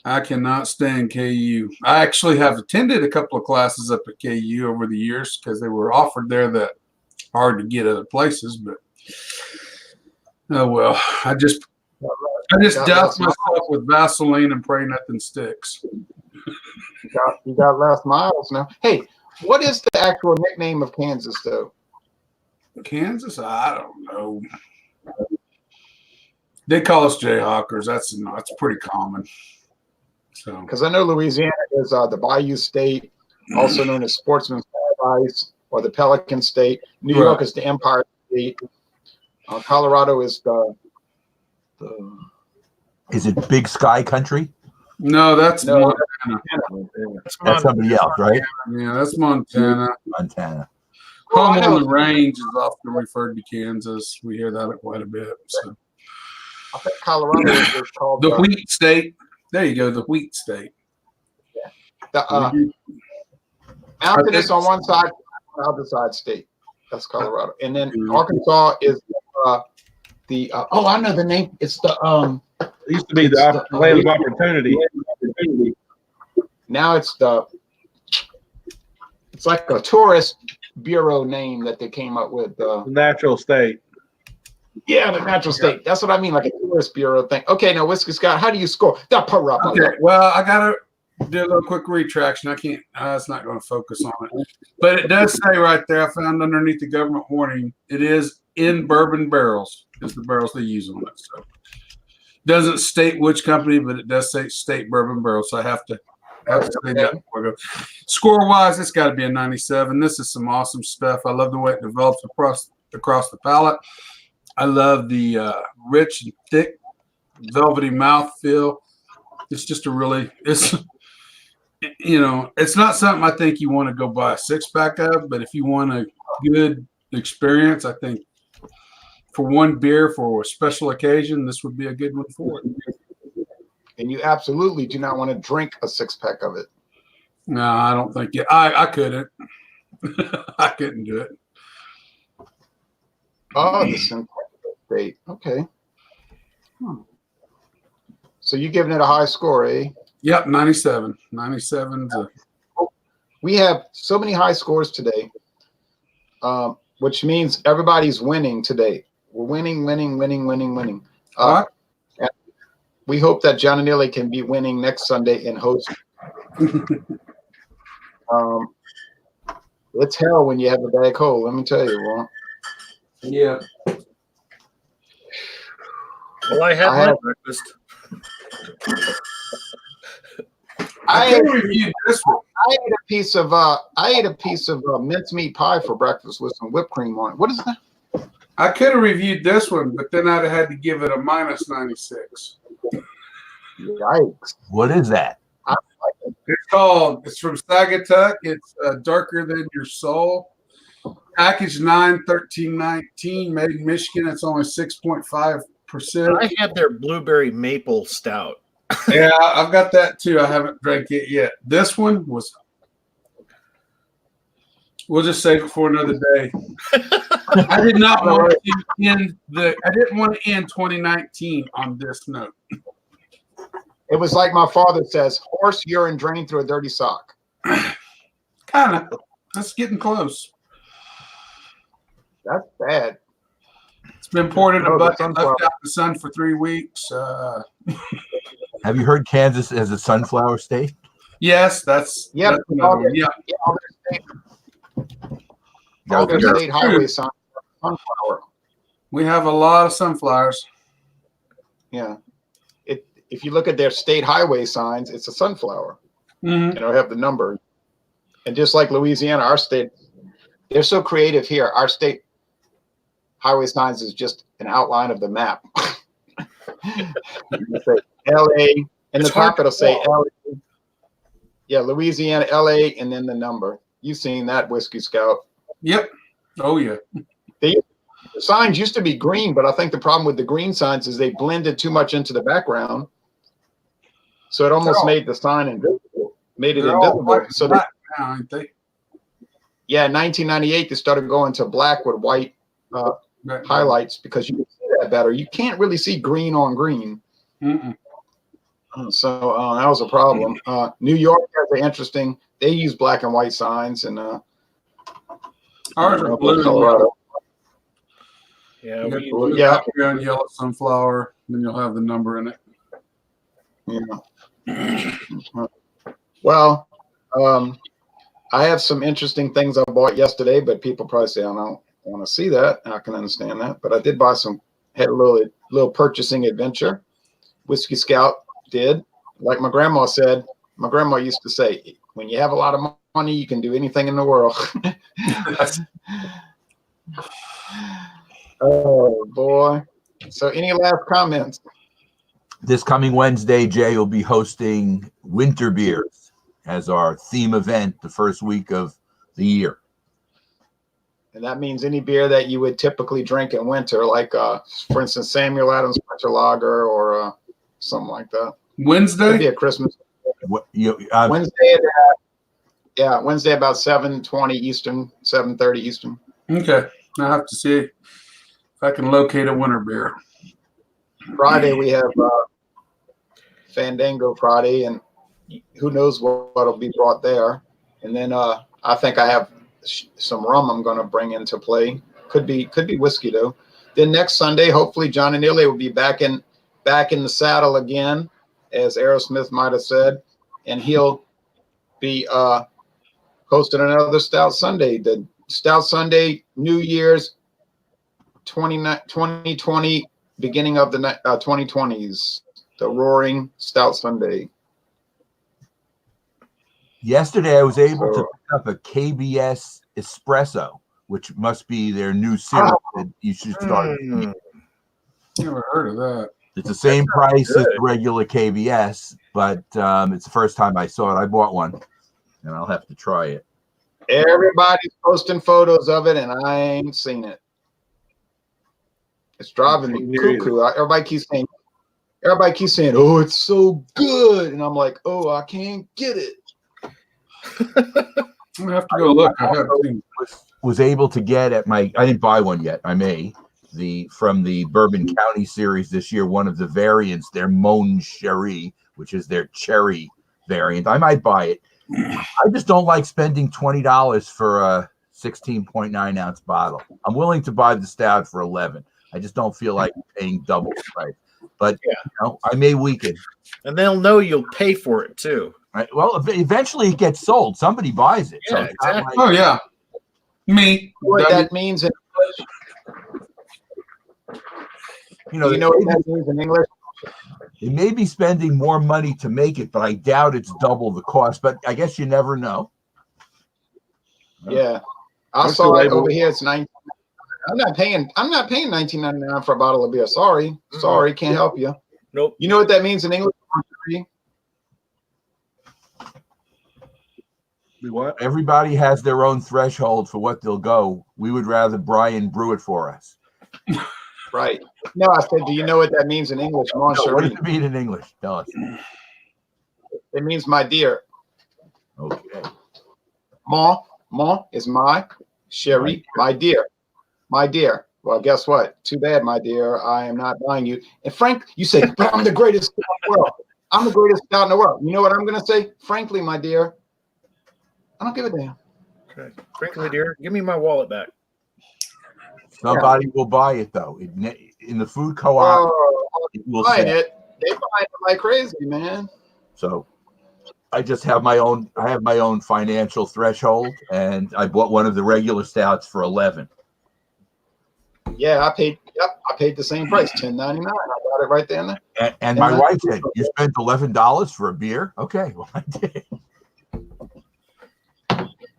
Speaker 5: I cannot stand KU. I actually have attended a couple of classes up at KU over the years because they were offered there that hard to get other places, but oh well. I just douse myself with Vaseline and pray nothing sticks.
Speaker 1: You got last miles now. Hey, what is the actual nickname of Kansas, though?
Speaker 5: Kansas? I don't know. They call us Jayhawkers. That's pretty common. So,
Speaker 1: because I know Louisiana is the Bayou State, also known as Sportsman's Paradise, or the Pelican State. New York is the Empire State. Colorado is the.
Speaker 3: Is it Big Sky Country?
Speaker 5: No, that's Montana.
Speaker 3: That's somebody else, right?
Speaker 5: Yeah, that's Montana.
Speaker 3: Montana.
Speaker 5: Home on the Range is often referred to Kansas. We hear that quite a bit. So.
Speaker 1: I think Colorado is called
Speaker 5: the Wheat State. There you go, the Wheat State.
Speaker 1: Yeah. The mountainous on one side, on the other side state. That's Colorado. And then Arkansas is I know the name. It's the
Speaker 4: it used to be the land of opportunity.
Speaker 1: Now it's like a tourist bureau name that they came up with.
Speaker 4: The natural state.
Speaker 1: Yeah, the natural state. That's what I mean, like a tourist bureau thing. Okay, now Whisky Scout, how do you score?
Speaker 5: Okay, well, I gotta do a little quick retraction. I can't. It's not going to focus on it, but it does say right there. I found underneath the government warning, it is in bourbon barrels. Is the barrels they use on it. So Doesn't state which company, but it does say State Bourbon Barrel, so I have to say that before I go. Score-wise, it's got to be a 97. This is some awesome stuff. I love the way it develops across the palate. I love the rich and thick, velvety mouthfeel. It's just it's not something I think you want to go buy a 6-pack of, but if you want a good experience, I think for one beer for a special occasion, this would be a good one for it.
Speaker 1: And you absolutely do not want to drink a 6-pack of it.
Speaker 5: No, I don't think it. I couldn't. I couldn't do it.
Speaker 1: Oh, the Centennial State. Okay. So you're giving it a high score, eh?
Speaker 5: Yep, 97. 97.
Speaker 1: We have so many high scores today, which means everybody's winning today. We're winning.
Speaker 5: All
Speaker 1: right. We hope that John and Illy can be winning next Sunday in hosting. It's hell when you have a bag hole, let me tell you, Ron.
Speaker 5: Yeah.
Speaker 2: Well, I had breakfast.
Speaker 1: I ate a piece of mincemeat pie for breakfast with some whipped cream on it. What is that?
Speaker 5: I could have reviewed this one, but then I'd have had to give it a -96.
Speaker 1: Yikes!
Speaker 3: What is that?
Speaker 5: It's from Sagatuck. It's Darker Than Your Soul. Package 9, 13.19, made in Michigan. It's only 6.5%.
Speaker 2: I had their blueberry maple stout.
Speaker 5: Yeah, I've got that too. I haven't drank it yet. This one was. We'll just save it for another day. I did not want to end I didn't want to end 2019 on this note.
Speaker 1: It was like my father says, horse urine drained through a dirty sock.
Speaker 5: Kind of. That's getting close.
Speaker 1: That's bad.
Speaker 5: It's been poured in a bucket, left out in the sun for 3 weeks.
Speaker 3: Have you heard Kansas as a sunflower state?
Speaker 5: Yes, that's
Speaker 1: yep.
Speaker 5: All
Speaker 1: their state highway signs are sunflower.
Speaker 5: We have a lot of sunflowers.
Speaker 1: Yeah. If you look at their state highway signs, it's a sunflower.
Speaker 5: Mm-hmm.
Speaker 1: It'll have the number. And just like Louisiana, our state, they're so creative here. Our state highway signs is just an outline of the map. It'll say LA, in the top it'll say LA. Yeah, Louisiana, LA, and then the number. You've seen that, Whisky Scout.
Speaker 5: Yep. Oh, yeah.
Speaker 1: The signs used to be green, but I think the problem with the green signs is they blended too much into the background. So it almost made the sign invisible, made it invisible. So
Speaker 5: now, aren't they?
Speaker 1: Yeah, in 1998, they started going to black with white highlights because you can see that better. You can't really see green on green.
Speaker 5: Mm-mm.
Speaker 1: So that was a problem. New York has an interesting, they use black and white signs, and
Speaker 5: ours are blue.
Speaker 1: Colorado.
Speaker 2: Yeah,
Speaker 5: blue background, yellow sunflower, then you'll have the number in it.
Speaker 1: Yeah. Well, I have some interesting things I bought yesterday, but people probably say I don't want to see that. I can understand that, but I did buy had a little purchasing adventure. Whisky Scout did, like my grandma said. My grandma used to say, when you have a lot of money, you can do anything in the world. Oh boy. So any last comments?
Speaker 3: This coming Wednesday, Jay will be hosting Winter Beers as our theme event the first week of the year.
Speaker 1: And that means any beer that you would typically drink in winter, like for instance, Samuel Adams Winter Lager or something like that.
Speaker 5: Wednesday?
Speaker 1: Could be a Christmas. Wednesday about 7:20 Eastern, 7:30 Eastern.
Speaker 5: Okay. I'll have to see if I can locate a winter beer.
Speaker 1: Friday we have Fandango Friday, and who knows what'll be brought there. And then I think I have some rum I'm going to bring into play. Could be whiskey though. Then next Sunday, hopefully John and Illy will be back in the saddle again, as Aerosmith might have said, and he'll be hosting another Stout Sunday. The Stout Sunday New Year's 2020 beginning of the 2020s, the Roaring Stout Sunday.
Speaker 3: Yesterday, I was able to pick up a KBS Espresso, which must be their new series that you should start.
Speaker 5: Never heard of that.
Speaker 3: It's the same price as the regular KBS, but it's the first time I saw it. I bought one, and I'll have to try it.
Speaker 1: Everybody's posting photos of it, and I ain't seen it. It's driving me cuckoo. Everybody keeps saying, "Oh, it's so good," and I'm like, "Oh, I can't get it."
Speaker 5: I'm gonna have to go look. I haven't seen.
Speaker 3: Was able to get at my. I didn't buy one yet. I may from the Bourbon County series this year. One of the variants, their Mon Cherie, which is their cherry variant. I might buy it. I just don't like spending $20 for a 16.9 ounce bottle. I'm willing to buy the Stout for $11. I just don't feel like paying double the price. But I may weaken.
Speaker 2: And they'll know you'll pay for it too.
Speaker 3: Right. Well, eventually it gets sold. Somebody buys it.
Speaker 2: Yeah,
Speaker 3: so
Speaker 2: exactly.
Speaker 5: Oh yeah, me.
Speaker 1: What that means in
Speaker 3: English,
Speaker 1: you know what that means in English?
Speaker 3: They may be spending more money to make it, but I doubt it's double the cost. But I guess you never know.
Speaker 1: Yeah, I saw it over here. It's 19. I'm not paying $19.99 for a bottle of beer. Sorry, can't help you.
Speaker 2: Nope.
Speaker 1: You know what that means in English?
Speaker 4: What?
Speaker 3: Everybody has their own threshold for what they'll go. We would rather Brian brew it for us.
Speaker 1: Right. No, I said, do you know what that means in English? Mon
Speaker 3: No, what does
Speaker 1: Cherie.
Speaker 3: it mean in English? Tell us.
Speaker 1: It means my dear.
Speaker 3: Okay.
Speaker 1: Mon is my, Cherie, my dear. My dear. Well, guess what? Too bad, my dear. I am not buying you. And Frank, you say, but I'm the greatest scout in the world. I'm the greatest scout in the world. You know what I'm going to say? Frankly, my dear, I don't give a damn.
Speaker 2: Okay. Frankly, dear, give me my wallet back.
Speaker 3: Somebody will buy it though. In the food co-op, it will
Speaker 1: buying
Speaker 3: sell.
Speaker 1: it. They buying it like crazy, man.
Speaker 3: So I just have my own. I have my own financial threshold, and I bought one of the regular stouts for $11.
Speaker 1: Yeah, I paid. Yep, I paid the same price, $10.99. I got it right there. And there.
Speaker 3: And my wife said, "You spent $11 for a beer?" Okay, well I did.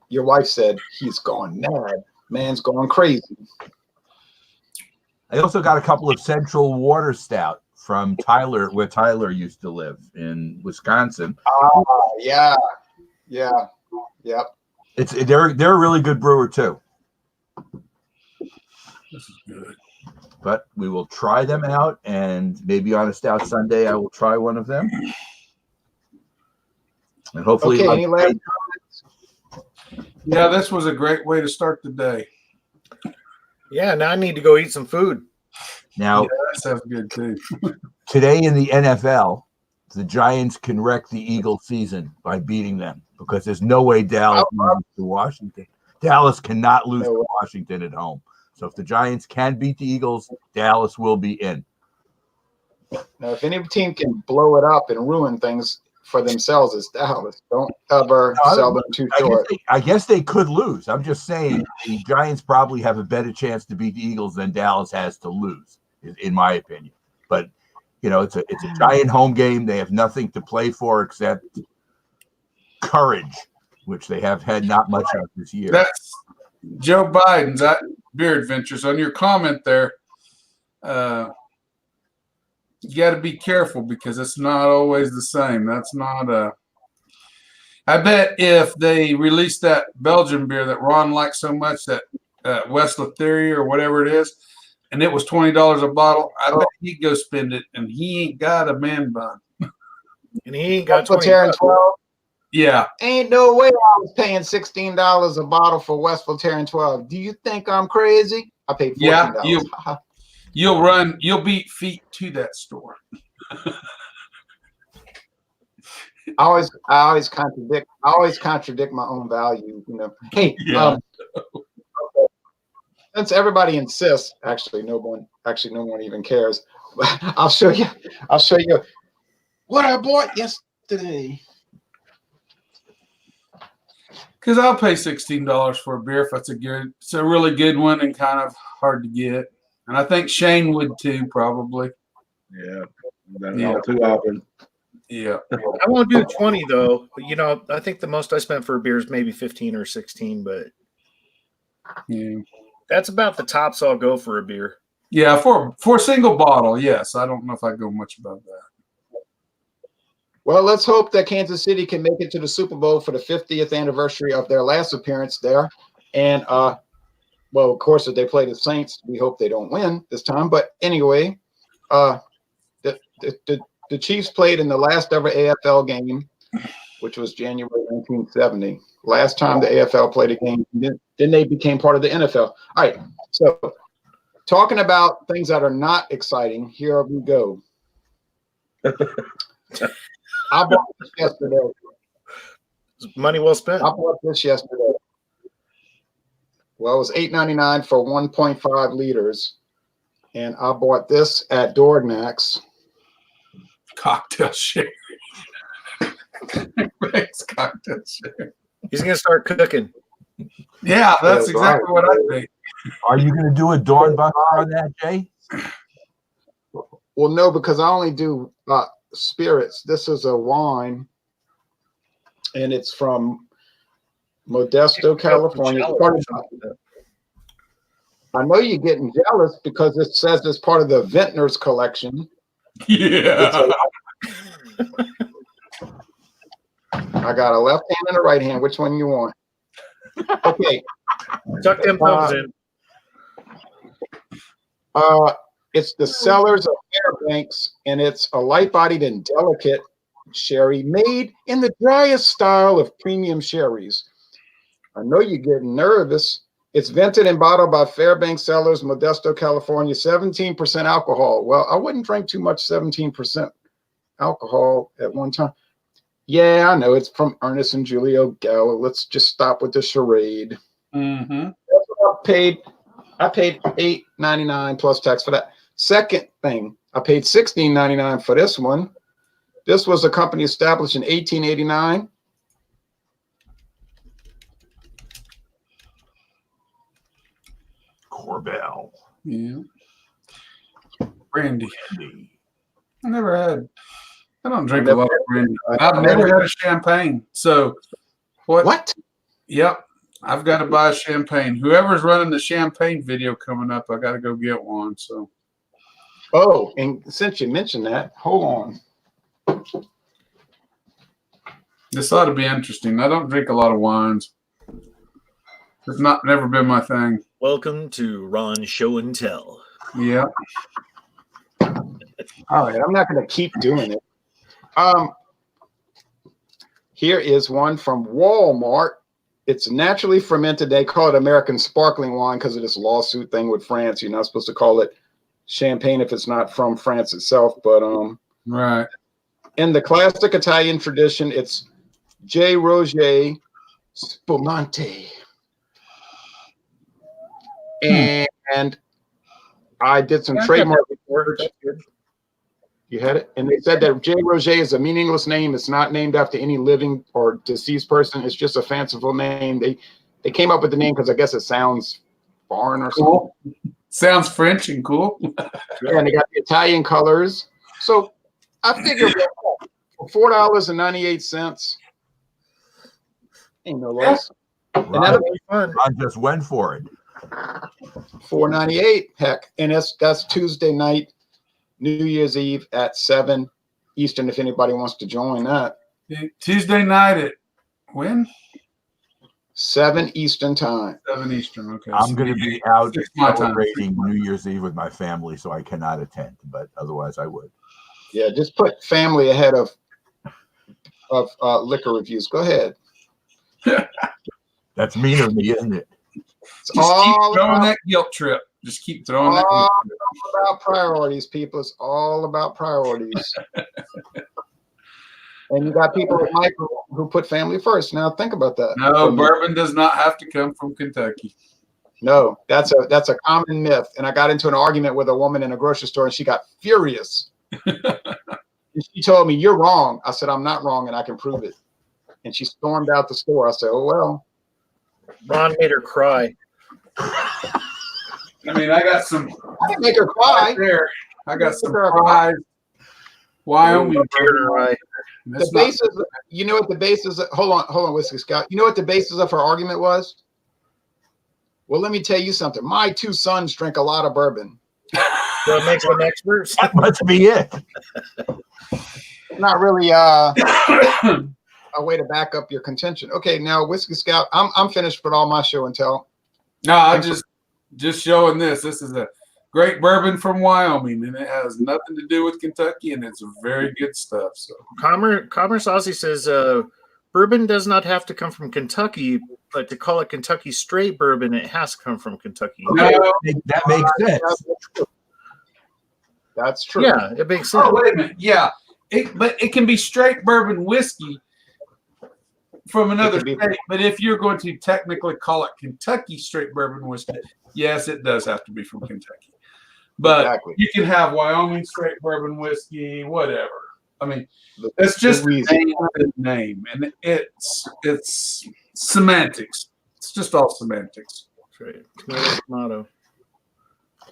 Speaker 1: Your wife said he's gone mad. Man's going crazy.
Speaker 3: I also got a couple of Central Water Stout from Tyler, where Tyler used to live in Wisconsin.
Speaker 1: Yeah. Yep.
Speaker 3: They're a really good brewer too.
Speaker 5: This is good.
Speaker 3: But we will try them out, and maybe on a Stout Sunday I will try one of them. And hopefully,
Speaker 1: Okay. Any last comments?
Speaker 5: Yeah, this was a great way to start the day.
Speaker 2: Yeah, now I need to go eat some food.
Speaker 3: Now,
Speaker 5: Yeah, that sounds good too.
Speaker 3: today in the NFL, the Giants can wreck the Eagles' season by beating them because there's no way Dallas loses to Washington. Dallas cannot lose to Washington at home. So if the Giants can beat the Eagles, Dallas will be in.
Speaker 1: Now, if any team can blow it up and ruin things for themselves, it's Dallas. Don't ever sell them too short.
Speaker 3: I guess they could lose. I'm just saying the Giants probably have a better chance to beat the Eagles than Dallas has to lose, in my opinion. But it's a Giant home game. They have nothing to play for except courage, which they have had not much of this year.
Speaker 5: That's Joe Biden's beer adventures. On your comment there, you got to be careful because it's not always the same. That's not I bet if they released that Belgian beer that Ron likes so much, that West Lothario or whatever it is, and it was $20 a bottle, I bet he'd go spend it, and he ain't got a man bun.
Speaker 2: And he ain't got
Speaker 1: West
Speaker 2: 20
Speaker 1: 12.
Speaker 5: Yeah.
Speaker 1: Ain't no way I was paying $16 a bottle for West Voltaren 12. Do you think I'm crazy? I paid $14.
Speaker 5: Yeah, you'll beat feet to that store.
Speaker 1: I always contradict my own value, Hey, since everybody insists, actually no one even cares. I'll show you what I bought yesterday.
Speaker 5: Because I'll pay $16 for a beer if it's a really good one and kind of hard to get. And I think Shane would too, probably.
Speaker 4: Yeah. All too often.
Speaker 5: Yeah.
Speaker 2: I won't do 20 though. I think the most I spent for a beer is maybe 15 or 16, but
Speaker 5: Yeah.
Speaker 2: that's about the tops I'll go for a beer.
Speaker 5: Yeah, for a single bottle, yes. I don't know if I go much above that.
Speaker 1: Well, let's hope that Kansas City can make it to the Super Bowl for the 50th anniversary of their last appearance there. And, well, of course, if they play the Saints, we hope they don't win this time. But anyway, the Chiefs played in the last ever AFL game, which was January 1970. Last time the AFL played a game, then they became part of the NFL. All right, so talking about things that are not exciting, here we go. I bought this yesterday.
Speaker 2: Money well spent.
Speaker 1: I bought this yesterday. Well, it was $8.99 for 1.5 liters, and I bought this at Dorgnac's.
Speaker 5: Cocktail sherry. Rex cocktail sherry.
Speaker 2: He's gonna start cooking.
Speaker 5: Yeah, that's exactly what I think.
Speaker 3: Are you going to do a Dawn Buster on that, Jay?
Speaker 1: Well, no, because I only do spirits. This is a wine, and it's from Modesto, California. I know you're getting jealous because it says it's part of the Vintners collection.
Speaker 5: Yeah.
Speaker 1: I got a left hand and a right hand. Which one you want? Okay.
Speaker 2: Tuck them thumbs in.
Speaker 1: It's the Cellars of Fairbanks, and it's a light-bodied and delicate sherry made in the driest style of premium sherries. I know you're getting nervous. It's vented and bottled by Fairbanks Cellars, Modesto, California, 17% alcohol. Well, I wouldn't drink too much 17% alcohol at one time. Yeah, I know. It's from Ernest and Julio Gallo. Let's just stop with the charade.
Speaker 5: Mm-hmm.
Speaker 1: That's what I paid. I paid $8.99 plus tax for that. Second thing, I paid $16.99 for this one. This was a company established in 1889.
Speaker 3: Corbel.
Speaker 5: Yeah. Brandy. I never had. I don't drink a lot of brandy. I've never had a champagne. So
Speaker 1: What?
Speaker 5: Yep. I've got to buy a champagne. Whoever's running the champagne video coming up, I got to go get one. So.
Speaker 1: Oh, and since you mentioned that, hold on.
Speaker 5: This ought to be interesting. I don't drink a lot of wines. It's never been my thing.
Speaker 2: Welcome to Ron's Show and Tell.
Speaker 5: Yeah.
Speaker 1: All right, I'm not going to keep doing it. Here is one from Walmart. It's naturally fermented. They call it American sparkling wine because of this lawsuit thing with France. You're not supposed to call it champagne if it's not from France itself. But
Speaker 5: right.
Speaker 1: In the classic Italian tradition, it's J. Roger Spumante. And I did some trademark research. You had it? And they said that J. Roger is a meaningless name. It's not named after any living or deceased person. It's just a fanciful name. They came up with the name because I guess it sounds foreign or
Speaker 5: cool.
Speaker 1: something.
Speaker 5: Sounds French and cool.
Speaker 1: Yeah, and they got the Italian colors. So I figured for $4.98, ain't no less. And that'll be fun.
Speaker 3: I just went for it.
Speaker 1: $4.98, heck. And that's Tuesday night, New Year's Eve at 7 Eastern, if anybody wants to join that.
Speaker 5: Tuesday night at when?
Speaker 1: 7 Eastern time.
Speaker 5: 7 Eastern, okay.
Speaker 3: I'm going to be out
Speaker 5: my
Speaker 3: celebrating New Year's Eve with my family, so I cannot attend, but otherwise I would.
Speaker 1: Yeah, just put family ahead of liquor reviews. Go ahead.
Speaker 3: That's mean of me, isn't it?
Speaker 1: It's
Speaker 5: Just
Speaker 1: all
Speaker 5: keep throwing
Speaker 1: about,
Speaker 5: that guilt trip. Just keep throwing that
Speaker 1: all
Speaker 5: guilt trip.
Speaker 1: about priorities, people. It's all about priorities. And you got people like Michael who put family first. Now think about that.
Speaker 5: No, bourbon does not have to come from Kentucky.
Speaker 1: No, that's a common myth. And I got into an argument with a woman in a grocery store, and she got furious. And she told me, "You're wrong." I said, "I'm not wrong, and I can prove it." And she stormed out the store. I said, "Oh well."
Speaker 2: Ron made her cry.
Speaker 5: I mean, I got some
Speaker 1: I didn't make her cry.
Speaker 5: right there. I got some prize Wyoming.
Speaker 2: Right.
Speaker 1: The basis, you know what the basis? Hold on, Whisky Scout. You know what the basis of her argument was? Well, let me tell you something. My 2 sons drink a lot of bourbon.
Speaker 2: What makes them experts?
Speaker 3: That must be it.
Speaker 1: Not really a way to back up your contention. Okay, now Whisky Scout, I'm finished with all my show and tell.
Speaker 5: No, I'm just showing this. This is a great bourbon from Wyoming, and it has nothing to do with Kentucky, and it's very good stuff. So,
Speaker 2: Commerce Aussie says bourbon does not have to come from Kentucky, but to call it Kentucky straight bourbon, it has to come from Kentucky.
Speaker 5: no,
Speaker 3: That makes sense.
Speaker 1: That's true.
Speaker 2: Yeah, it makes sense.
Speaker 5: oh wait a minute, yeah, but it can be straight bourbon whiskey from another
Speaker 1: It can be.
Speaker 5: state. But if you're going to technically call it Kentucky straight bourbon whiskey, yes, it does have to be from Kentucky. But
Speaker 1: Exactly.
Speaker 5: you can have Wyoming straight bourbon whiskey, whatever. I mean, it's just a name, and it's semantics. It's just all semantics.
Speaker 2: That's right. Tomato, tomato.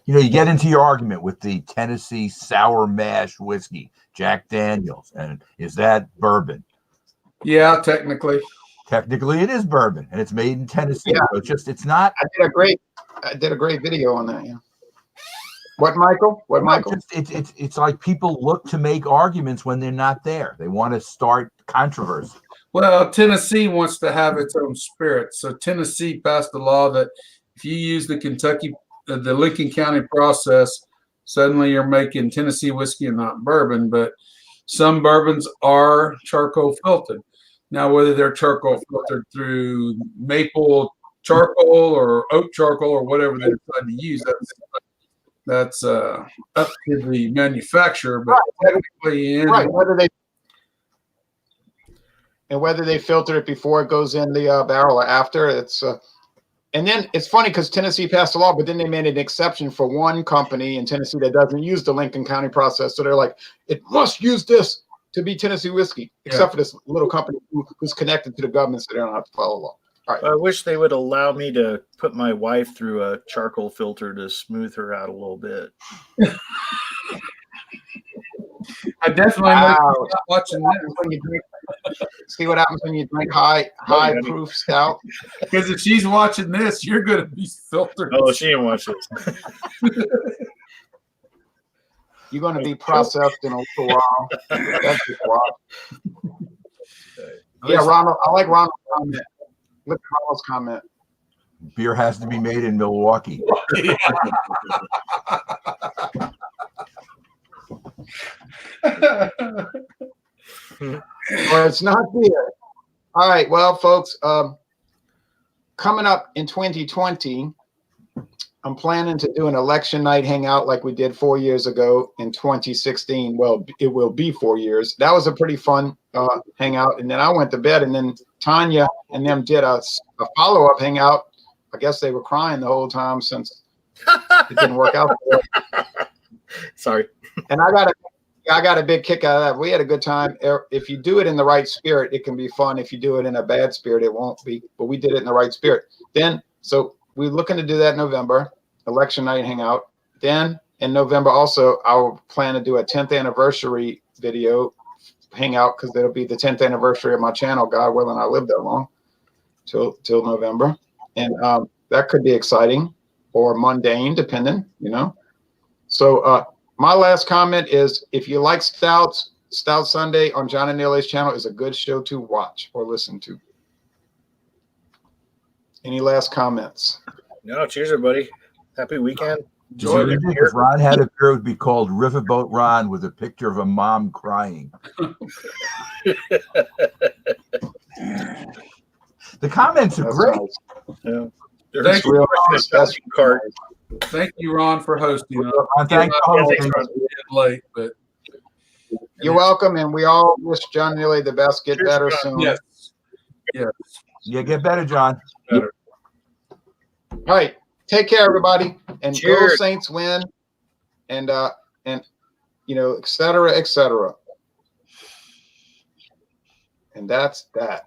Speaker 3: You know, you get into your argument with the Tennessee sour mash whiskey, Jack Daniels, and is that bourbon?
Speaker 5: Yeah, technically.
Speaker 3: Technically, it is bourbon, and it's made in Tennessee.
Speaker 1: Yeah.
Speaker 3: So it's not.
Speaker 1: I did a great video on that. Yeah. What, Michael? What, Michael?
Speaker 3: It's like people look to make arguments when they're not there. They want to start controversy.
Speaker 5: Well, Tennessee wants to have its own spirit. So Tennessee passed a law that if you use the Lincoln County process, suddenly you're making Tennessee whiskey and not bourbon. But some bourbons are charcoal filtered. Now, whether they're charcoal filtered through maple charcoal or oak charcoal or whatever they decide to use, that's up to the manufacturer. But technically,
Speaker 1: Right. Whether they filter it before it goes in the barrel or after, it's and then it's funny because Tennessee passed a law, but then they made an exception for one company in Tennessee that doesn't use the Lincoln County process. So they're like, it must use this to be Tennessee whiskey, except for this little company who's connected to the government, so they don't have to follow law. All right.
Speaker 2: I wish they would allow me to put my wife through a charcoal filter to smooth her out a little bit.
Speaker 5: I definitely
Speaker 1: Wow.
Speaker 5: not watching that.
Speaker 1: When you drink, see what happens when you drink high proof stout.
Speaker 5: Because if she's watching this, you're going to be filtered.
Speaker 2: Oh, she didn't watch this.
Speaker 1: You're going to be processed in a little while. That's just wild. Yeah, Ronald. I like Ronald's comment. Look at Ronald's comment.
Speaker 3: Beer has to be made in Milwaukee.
Speaker 1: Or it's not beer. All right, well, folks, coming up in 2020, I'm planning to do an election night hangout like we did 4 years ago in 2016. Well, it will be 4 years. That was a pretty fun hangout. And then I went to bed, and then Tanya and them did a follow-up hangout. I guess they were crying the whole time since it didn't work out.
Speaker 2: Sorry.
Speaker 1: And I got a big kick out of that. We had a good time. If you do it in the right spirit, it can be fun. If you do it in a bad spirit, it won't be. But we did it in the right spirit. So we're looking to do that in November, election night hangout. Then in November also, I'll plan to do a 10th anniversary video hangout because it'll be the 10th anniversary of my channel. God willing, I live that long till November. And that could be exciting or mundane, depending, So my last comment is if you like stouts, Stout Sunday on John and Neely's channel is a good show to watch or listen to. Any last comments?
Speaker 2: No, cheers, everybody. Happy weekend.
Speaker 3: Enjoy it. If Ron had a beer, it would be called Riverboat Ron with a picture of a mom crying. The comments are
Speaker 1: That's
Speaker 3: great.
Speaker 1: nice.
Speaker 2: Yeah.
Speaker 5: Thank you,
Speaker 1: That's
Speaker 2: card.
Speaker 5: thank you, Ron, for hosting.
Speaker 3: Ron, thanks for hosting.
Speaker 5: Late, but
Speaker 1: You're welcome, and we all wish John Neely the best. Get
Speaker 2: Cheers,
Speaker 1: better
Speaker 2: John.
Speaker 1: soon.
Speaker 5: yes.
Speaker 3: Yeah, get better, John.
Speaker 1: All right, take care, everybody, and go
Speaker 2: Cheers.
Speaker 1: Saints win, and et cetera, et cetera. And that's that.